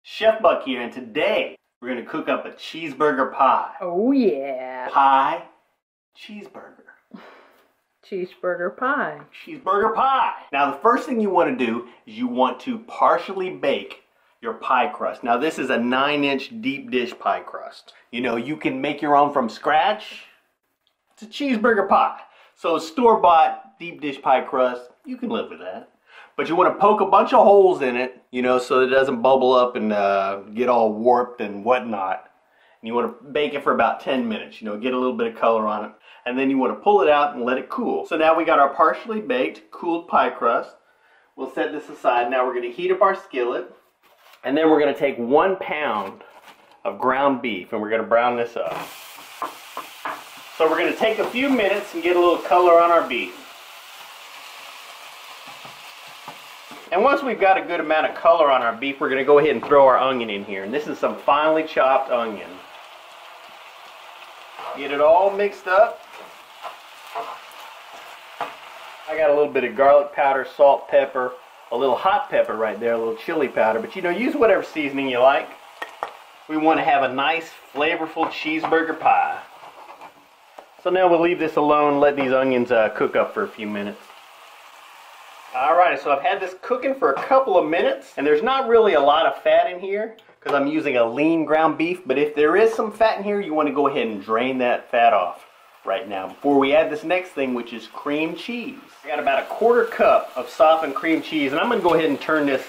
Chef Buck here, and today we're going to cook up a cheeseburger pie. Oh yeah. Pie, cheeseburger. Cheeseburger pie. Cheeseburger pie. Now the first thing you want to do is you want to partially bake your pie crust. Now this is a 9-inch deep dish pie crust. You know, you can make your own from scratch. It's a cheeseburger pie. So store-bought deep dish pie crust, you can live with that. But you want to poke a bunch of holes in it, you know, so it doesn't bubble up and get all warped and whatnot. And you want to bake it for about 10 minutes, you know, get a little bit of color on it. And then you want to pull it out and let it cool. So now we got our partially baked, cooled pie crust. We'll set this aside. Now we're going to heat up our skillet. And then we're going to take 1 pound of ground beef and we're going to brown this up. So we're going to take a few minutes and get a little color on our beef. And once we've got a good amount of color on our beef, we're going to go ahead and throw our onion in here. And this is some finely chopped onion. Get it all mixed up. I got a little bit of garlic powder, salt, pepper, a little hot pepper right there, a little chili powder. But you know, use whatever seasoning you like. We want to have a nice, flavorful cheeseburger pie. So now we'll leave this alone, let these onions cook up for a few minutes. Alright, so I've had this cooking for a couple of minutes, and there's not really a lot of fat in here because I'm using a lean ground beef, but if there is some fat in here, you want to go ahead and drain that fat off right now before we add this next thing, which is cream cheese. I got about a 1/4 cup of softened cream cheese, and I'm going to go ahead and turn this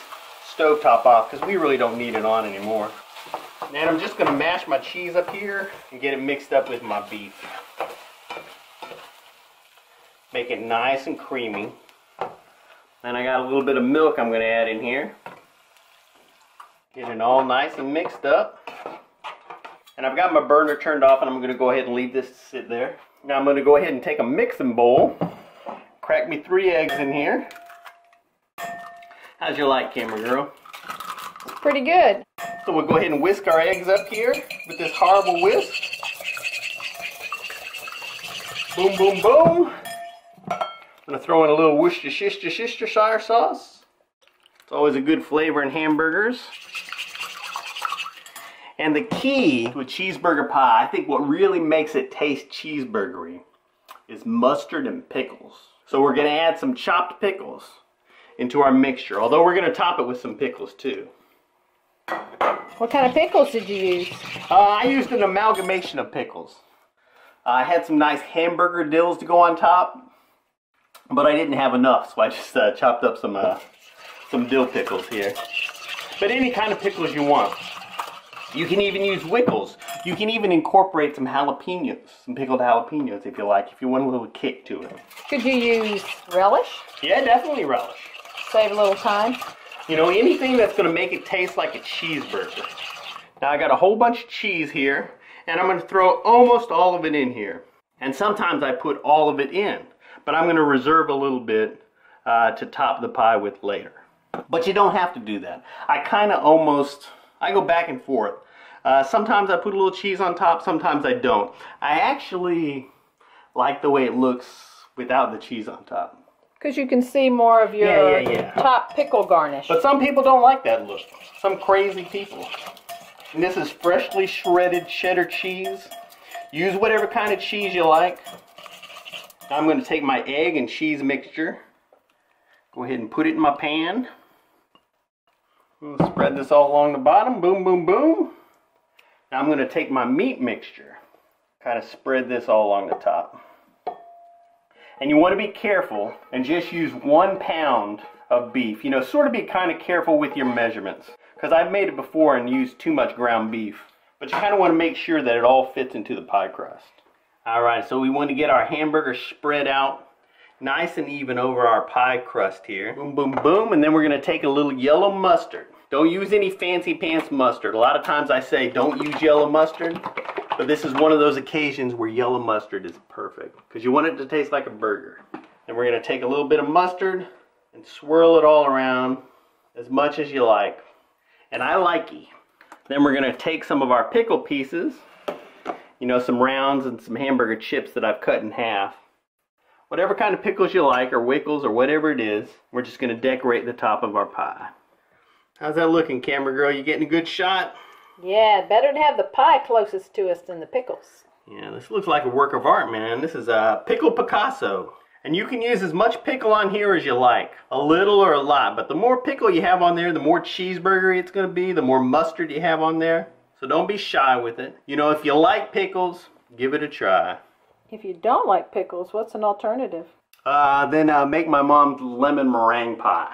stovetop off because we really don't need it on anymore. And I'm just going to mash my cheese up here and get it mixed up with my beef. Make it nice and creamy. And I got a little bit of milk I'm going to add in here. Get it all nice and mixed up. And I've got my burner turned off and I'm going to go ahead and leave this to sit there. Now I'm going to go ahead and take a mixing bowl. Crack me 3 eggs in here. How's your light, camera girl? It's pretty good. So we'll go ahead and whisk our eggs up here with this horrible whisk. Boom, boom, boom. I'm going to throw in a little Worcestershire sauce. It's always a good flavor in hamburgers. And the key to a cheeseburger pie, I think what really makes it taste cheeseburgery, is mustard and pickles. So we're going to add some chopped pickles into our mixture, although we're going to top it with some pickles too. What kind of pickles did you use? I used an amalgamation of pickles. I had some nice hamburger dills to go on top. But I didn't have enough, so I just chopped up some dill pickles here. But any kind of pickles you want. You can even use wickles. You can even incorporate some jalapenos, some pickled jalapenos if you like, if you want a little kick to it. Could you use relish? Yeah, definitely relish. Save a little time. You know, anything that's going to make it taste like a cheeseburger. Now I got a whole bunch of cheese here, and I'm going to throw almost all of it in here. And sometimes I put all of it in. But I'm going to reserve a little bit to top the pie with later. But you don't have to do that. I go back and forth. Sometimes I put a little cheese on top, sometimes I don't. I actually like the way it looks without the cheese on top. Because you can see more of your top pickle garnish. But some people don't like that look. Some crazy people. And this is freshly shredded cheddar cheese. Use whatever kind of cheese you like. Now I'm going to take my egg and cheese mixture, go ahead and put it in my pan. We'll spread this all along the bottom, boom, boom, boom. Now I'm going to take my meat mixture, kind of spread this all along the top. And you want to be careful and just use 1 pound of beef. You know, sort of be kind of careful with your measurements, because I've made it before and used too much ground beef. But you kind of want to make sure that it all fits into the pie crust. Alright, so we want to get our hamburger spread out nice and even over our pie crust here. Boom, boom, boom. And then we're going to take a little yellow mustard. Don't use any fancy pants mustard. A lot of times I say don't use yellow mustard. But this is one of those occasions where yellow mustard is perfect. Because you want it to taste like a burger. And we're going to take a little bit of mustard and swirl it all around as much as you like. And I likey. Then we're going to take some of our pickle pieces. You know, some rounds and some hamburger chips that I've cut in half. Whatever kind of pickles you like, or wickles, or whatever it is, we're just going to decorate the top of our pie. How's that looking, camera girl? You getting a good shot? Yeah, better to have the pie closest to us than the pickles. Yeah, this looks like a work of art, man. This is a pickle Picasso. And you can use as much pickle on here as you like. A little or a lot. But the more pickle you have on there, the more cheeseburgery it's going to be. The more mustard you have on there. So don't be shy with it. You know, if you like pickles, give it a try. If you don't like pickles, what's an alternative? Then make my mom's lemon meringue pie.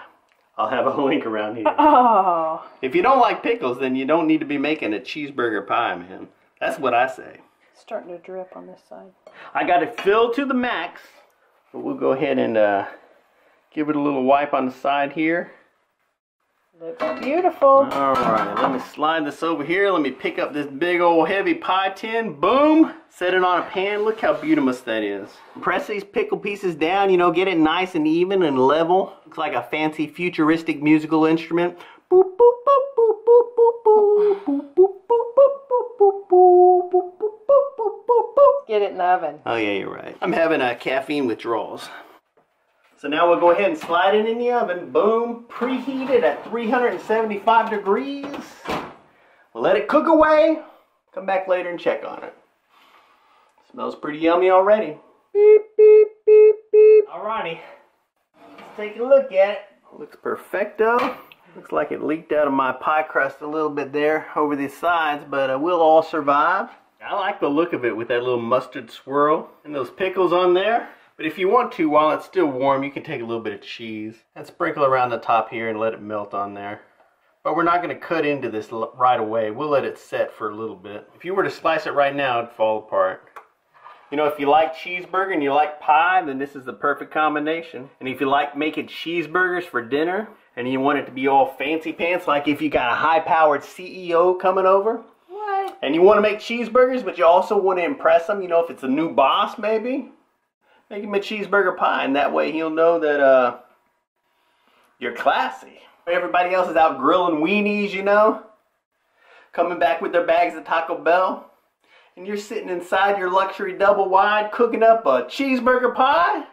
I'll have a link around here. Oh. If you don't like pickles, then you don't need to be making a cheeseburger pie, man. That's what I say. It's starting to drip on this side. I got it filled to the max. But we'll go ahead and give it a little wipe on the side here. Looks beautiful. Alright, let me slide this over here. Let me pick up this big old heavy pie tin. Boom! Set it on a pan. Look how beautiful that is. Press these pickle pieces down, you know, get it nice and even and level. Looks like a fancy futuristic musical instrument. Boop, boop, boop, boop, boop, boop, boop, boop, boop, boop, boop, boop, boop, boop, boop. Get it in the oven. Oh yeah, you're right. I'm having caffeine withdrawals. So now we'll go ahead and slide it in the oven. Boom. Preheat it at 375 degrees. We'll let it cook away. Come back later and check on it. Smells pretty yummy already. Beep, beep, beep, beep. Alrighty. Let's take a look at it. Looks perfecto. Looks like it leaked out of my pie crust a little bit there over the sides, but we'll all survive. I like the look of it with that little mustard swirl and those pickles on there. But if you want to, while it's still warm, you can take a little bit of cheese and sprinkle around the top here and let it melt on there. But we're not going to cut into this right away. We'll let it set for a little bit. If you were to slice it right now, it'd fall apart. You know, if you like cheeseburger and you like pie, then this is the perfect combination. And if you like making cheeseburgers for dinner and you want it to be all fancy pants, like if you got a high-powered CEO coming over, what? And you want to make cheeseburgers, but you also want to impress him, you know, if it's a new boss maybe, make him a cheeseburger pie, and that way he'll know that you're classy. Everybody else is out grilling weenies, you know, coming back with their bags of Taco Bell, and you're sitting inside your luxury double wide cooking up a cheeseburger pie.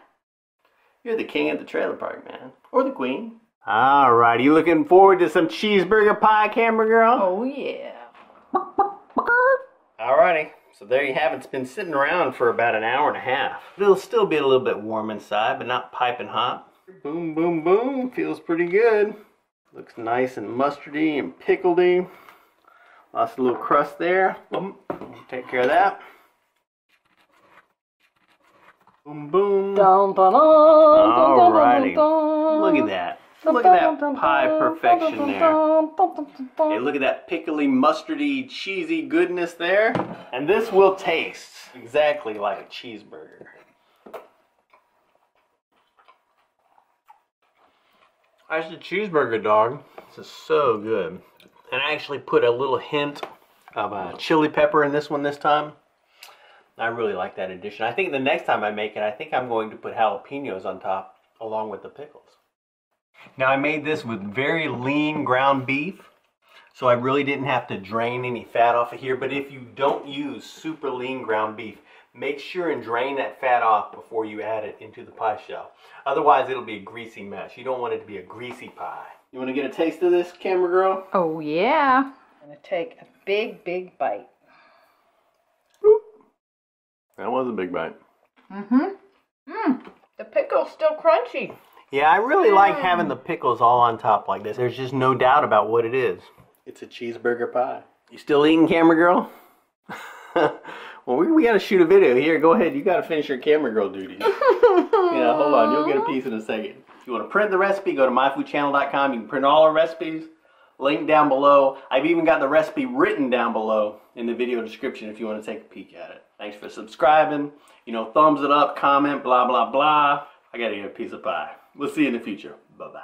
You're the king of the trailer park, man, or the queen. Alright, you looking forward to some cheeseburger pie, camera girl? Oh yeah. Alrighty. So there you have it. It's been sitting around for about an hour and a half. It'll still be a little bit warm inside, but not piping hot. Boom, boom, boom. Feels pretty good. Looks nice and mustardy and pickledy. Lost a little crust there. Boom. Take care of that. Boom, boom. Alrighty. Look at that. Look at that pie perfection there. Hey, look at that pickly, mustardy, cheesy goodness there. And this will taste exactly like a cheeseburger. That's a cheeseburger, dog. This is so good. And I actually put a little hint of chili pepper in this one this time. I really like that addition. I think the next time I make it, I think I'm going to put jalapenos on top along with the pickles. Now I made this with very lean ground beef, so I really didn't have to drain any fat off of here. But if you don't use super lean ground beef, make sure and drain that fat off before you add it into the pie shell. Otherwise it'll be a greasy mess. You don't want it to be a greasy pie. You want to get a taste of this, camera girl? Oh yeah. I'm going to take a big, big bite. Boop. That was a big bite. The pickle's still crunchy. Yeah, I really like having the pickles all on top like this. There's just no doubt about what it is. It's a cheeseburger pie. You still eating, camera girl? Well, we got to shoot a video here. Go ahead. You got to finish your camera girl duties. Yeah, hold on. You'll get a piece in a second. If you want to print the recipe, go to myfoodchannel.com. You can print all our recipes. Link down below. I've even got the recipe written down below in the video description if you want to take a peek at it. Thanks for subscribing. You know, thumbs it up, comment, blah, blah, blah. I got to eat a piece of pie. We'll see you in the future. Bye-bye.